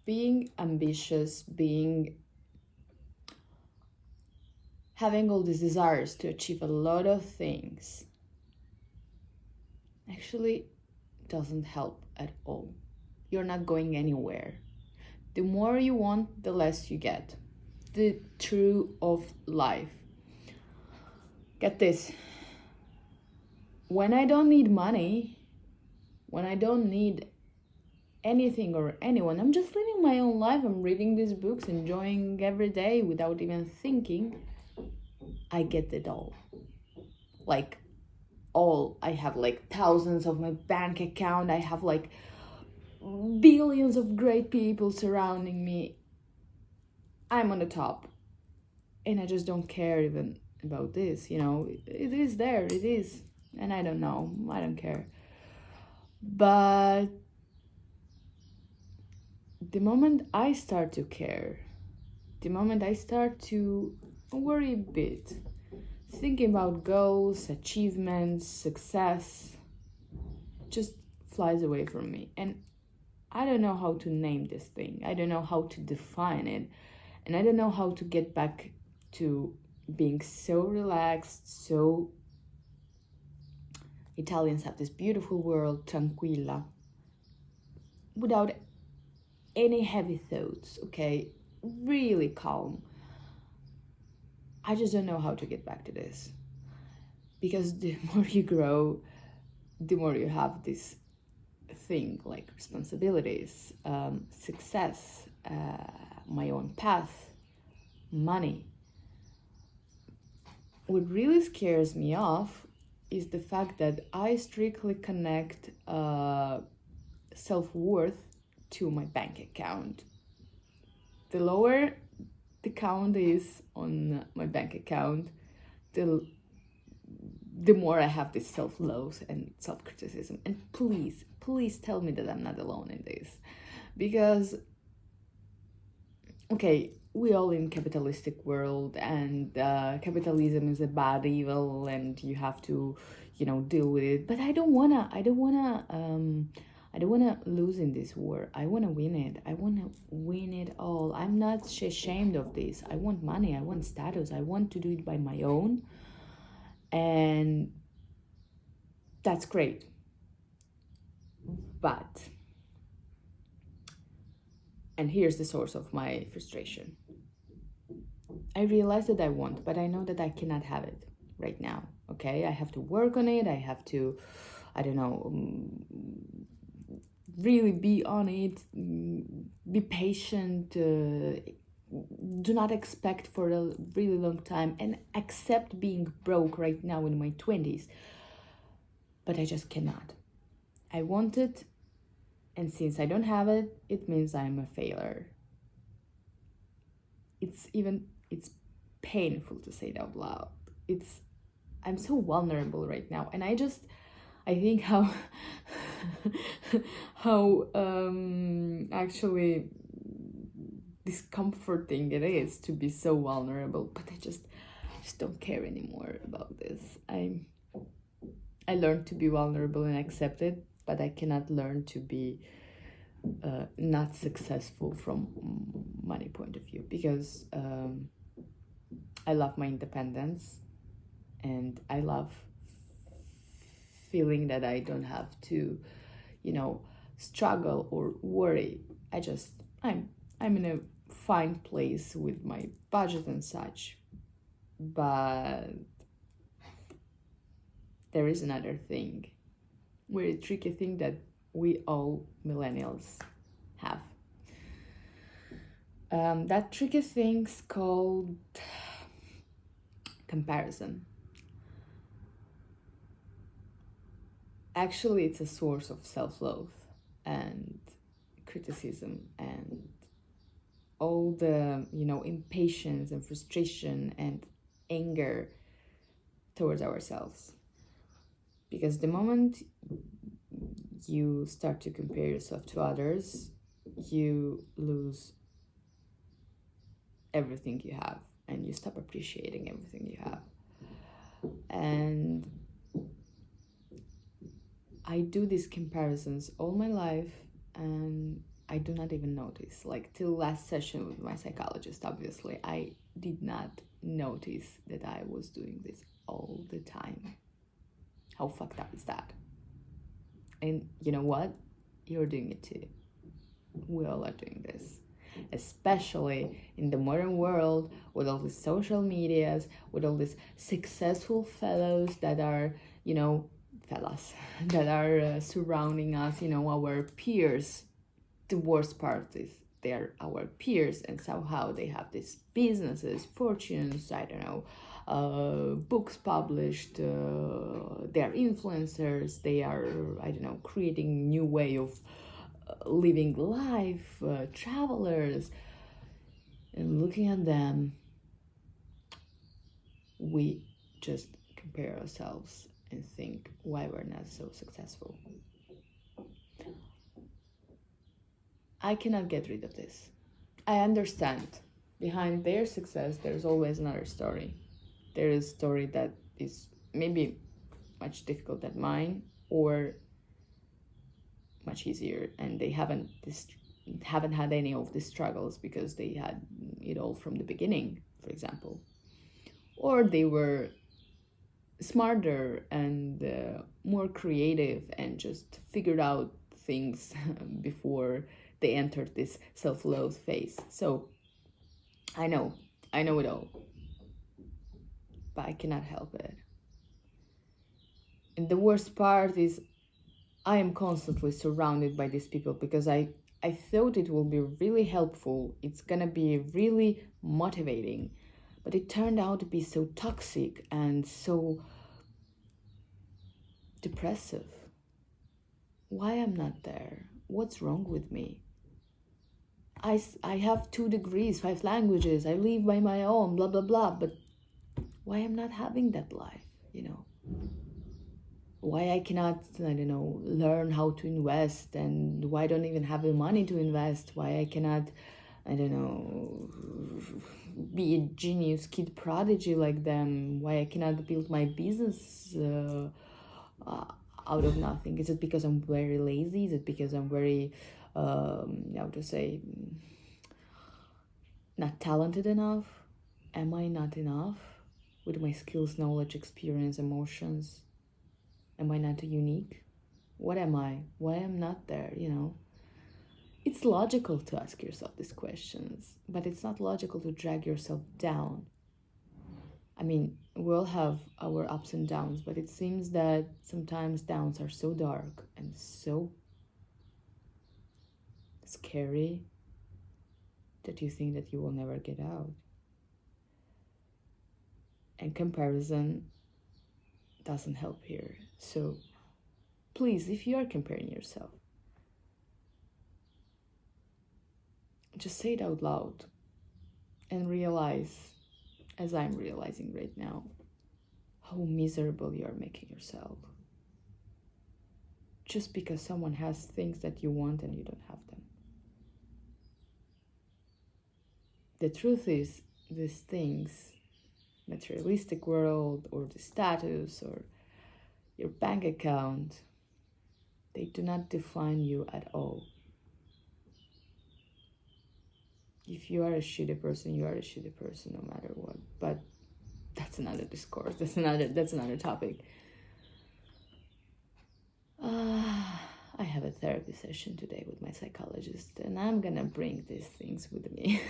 being ambitious, having all these desires to achieve a lot of things actually doesn't help at all. You're not going anywhere. The more you want, the less you get. The truth of life. Get this. When I don't need money, when I don't need anything or anyone, I'm just living my own life. I'm reading these books, enjoying every day without even thinking. I get it all. Like, all. I have like thousands of my bank account. I have like billions of great people surrounding me. I'm on the top. And I just don't care even about this, It is there, it is. And I don't know. I don't care. But the moment I start to care, the moment I start to worry a bit, thinking about goals, achievements, success, just flies away from me. And I don't know how to name this thing. I don't know how to define it. And I don't know how to get back to being so relaxed, so Italians have this beautiful word, tranquilla, without any heavy thoughts, okay? Really calm. I just don't know how to get back to this. Because the more you grow, the more you have this thing like responsibilities, success, my own path, money. What really scares me off is the fact that I strictly connect self-worth to my bank account. The lower the count is on my bank account, the more I have this self-love and self-criticism. And please tell me that I'm not alone in this. Because, okay, we all in capitalistic world, and capitalism is a bad evil, and you have to, deal with it. But I don't wanna lose in this war. I wanna win it. I wanna win it all. I'm not ashamed of this. I want money. I want status. I want to do it by my own. And that's great. But, and here's the source of my frustration. I realize that I want, but I know that I cannot have it right now, okay? I have to work on it. I have to, I don't know, really be on it, be patient, do not expect for a really long time, and accept being broke right now in my 20s. But I just cannot. I want it, and since I don't have it, it means I'm a failure. It's painful to say it out loud. I'm so vulnerable right now, and I think how actually discomforting it is to be so vulnerable. But I just don't care anymore about this. I learned to be vulnerable and accept it, but I cannot learn to be not successful from money point of view, because I love my independence, and I love feeling that I don't have to, struggle or worry. I'm in a fine place with my budget and such. But there is another thing, very tricky thing that we all millennials have. That tricky thing's called comparison. Actually, it's a source of self-love and criticism and all the, impatience and frustration and anger towards ourselves. Because the moment you start to compare yourself to others, you lose everything you have, and you stop appreciating everything you have. And I do these comparisons all my life, and I do not even notice. Like till last session with my psychologist, obviously, I did not notice that I was doing this all the time. How fucked up is that? And you know what? You're doing it too. We all are doing this. Especially in the modern world with all these social medias, with all these successful fellows that are, fellas, that are surrounding us, our peers. The worst part is they're our peers, and somehow they have these businesses, fortunes, I don't know, books published, they're influencers, they are, I don't know, creating new way of living life, travelers, and looking at them, we just compare ourselves and think why we're not so successful. I cannot get rid of this. I understand behind their success there's always another story. There is a story that is maybe much difficult than mine, or much easier, and they haven't had any of these struggles because they had it all from the beginning, for example, or they were smarter and more creative and just figured out things before they entered this self-loathe phase. So I know it all, but I cannot help it. And the worst part is I am constantly surrounded by these people because I thought it will be really helpful. It's gonna be really motivating, but it turned out to be so toxic and so depressive. Why I'm not there? What's wrong with me? I have 2 degrees, 5 languages, I live by my own, blah, blah, blah, but why I'm not having that life, Why I cannot, I don't know, learn how to invest, and why I don't even have the money to invest, why I cannot, I don't know, be a genius kid prodigy like them, why I cannot build my business out of nothing. Is it because I'm very lazy? Is it because I'm very, how to say, not talented enough? Am I not enough with my skills, knowledge, experience, emotions? Am I not unique? What am I? Why am I not there, It's logical to ask yourself these questions, but it's not logical to drag yourself down. I mean, we all have our ups and downs, but it seems that sometimes downs are so dark and so scary that you think that you will never get out. And comparison doesn't help here. So please, if you are comparing yourself, just say it out loud and realize, as I'm realizing right now, how miserable you are making yourself. Just because someone has things that you want and you don't have them. The truth is, these things, materialistic world or the status or your bank account, they do not define you at all. If you are a shitty person, you are a shitty person no matter what. But that's another discourse. That's another topic. I have a therapy session today with my psychologist, and I'm gonna bring these things with me.